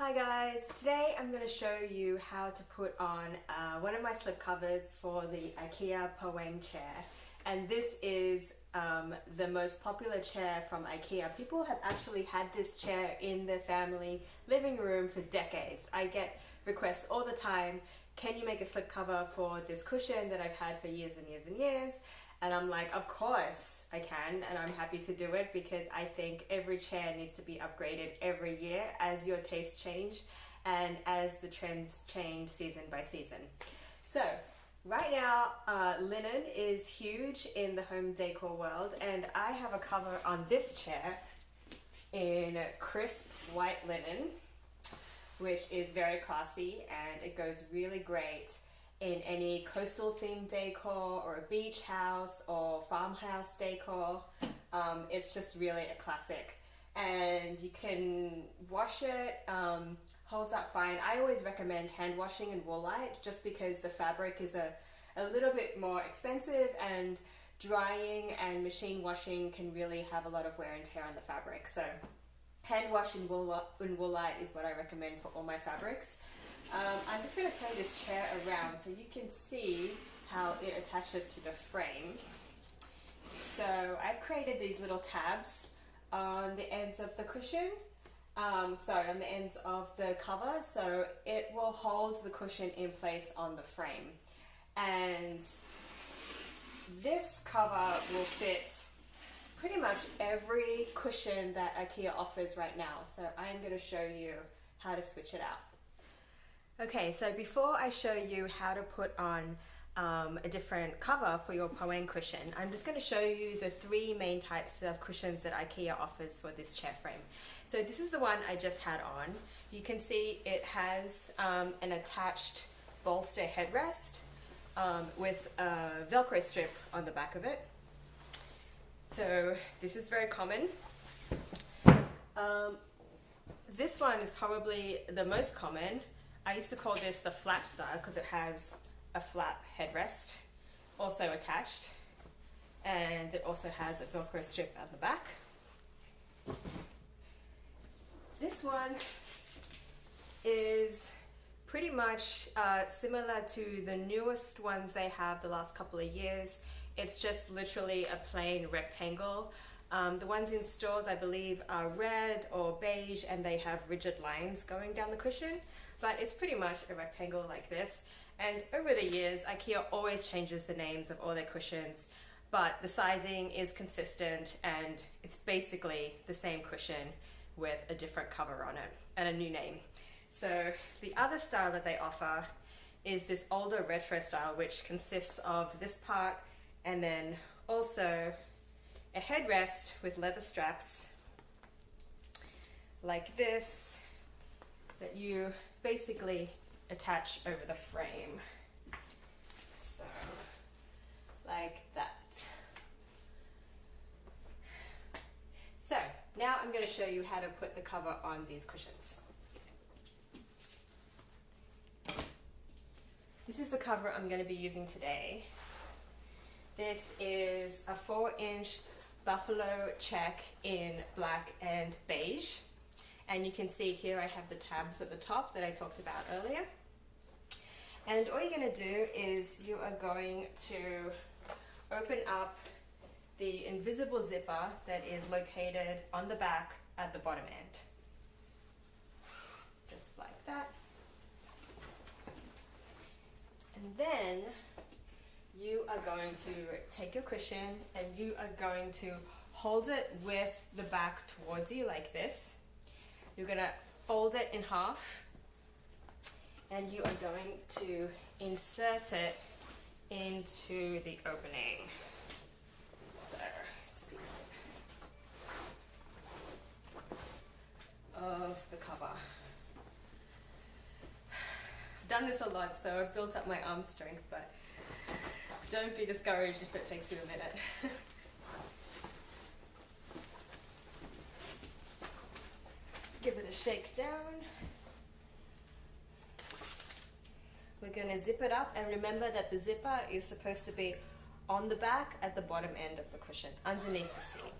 Hi guys, today I'm going to show you how to put on one of my slip covers for the IKEA Poang chair, and this is the most popular chair from IKEA. People have actually had this chair in their family living room for decades. I get requests all the time, can you make a slip cover for this cushion that I've had for years and years and years? And I'm like, of course I can, and I'm happy to do it because I think every chair needs to be upgraded every year as your tastes change and as the trends change season by season. So right now linen is huge in the home decor world, and I have a cover on this chair in crisp white linen, which is very classy, and it goes really great in any coastal themed decor or a beach house or farmhouse decor. It's just really a classic, and you can wash it, holds up fine. I always recommend hand washing in Woolite just because the fabric is a little bit more expensive, and drying and machine washing can really have a lot of wear and tear on the fabric. So hand wash in Woolite is what I recommend for all my fabrics. I'm just going to turn this chair around so you can see how it attaches to the frame. So I've created these little tabs on the ends of the cushion, on the ends of the cover, so it will hold the cushion in place on the frame. And this cover will fit pretty much every cushion that IKEA offers right now. So I'm going to show you how to switch it out. Okay, so before I show you how to put on a different cover for your Poang cushion, I'm just going to show you the three main types of cushions that IKEA offers for this chair frame. So this is the one I just had on. You can see it has an attached bolster headrest with a velcro strip on the back of it. So this is very common. This one is probably the most common. I used to call this the flap style because it has a flap headrest also attached, and it also has a velcro strip at the back. This one is pretty much similar to the newest ones they have the last couple of years. It's just literally a plain rectangle. The ones in stores I believe are red or beige, and they have rigid lines going down the cushion. But it's pretty much a rectangle like this. And over the years, IKEA always changes the names of all their cushions, but the sizing is consistent, and it's basically the same cushion with a different cover on it and a new name. So the other style that they offer is this older retro style, which consists of this part and then also a headrest with leather straps like this that you basically attach over the frame, so like that. So now I'm going to show you how to put the cover on these cushions. This is the cover I'm going to be using today. This is a 4-inch buffalo check in black and beige. And you can see here I have the tabs at the top that I talked about earlier. And all you're going to do is you are going to open up the invisible zipper that is located on the back at the bottom end. Just like that. And then you are going to take your cushion and you are going to hold it with the back towards you like this. You're going to fold it in half, and you are going to insert it into the opening. So, let's see. Of the cover. I've done this a lot, so I've built up my arm strength, but don't be discouraged if it takes you a minute. Give it a shake down. We're going to zip it up, and remember that the zipper is supposed to be on the back at the bottom end of the cushion, underneath the seam.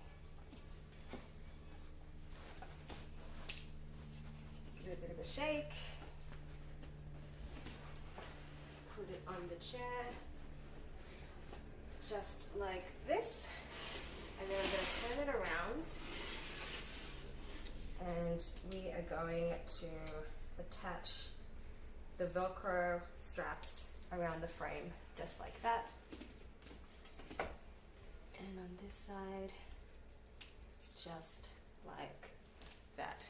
Give it a bit of a the shake, put it on the chair, just like this, and then I'm going to turn it around, and we are going to attach the Velcro straps around the frame, just like that. And on this side, just like that.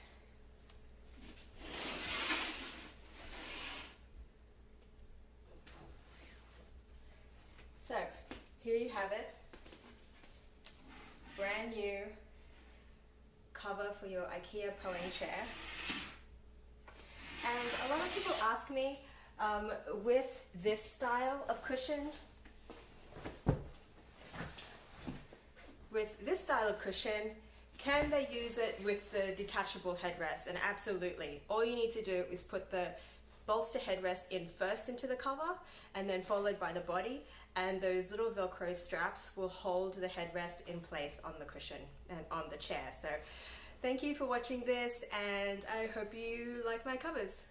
So, here you have it. Brand new cover for your IKEA Poang chair. And a lot of people ask me, with this style of cushion, can they use it with the detachable headrest? And absolutely. All you need to do is put the bolster headrest in first into the cover, and then followed by the body, and those little Velcro straps will hold the headrest in place on the cushion and on the chair. So thank you for watching this, and I hope you like my covers.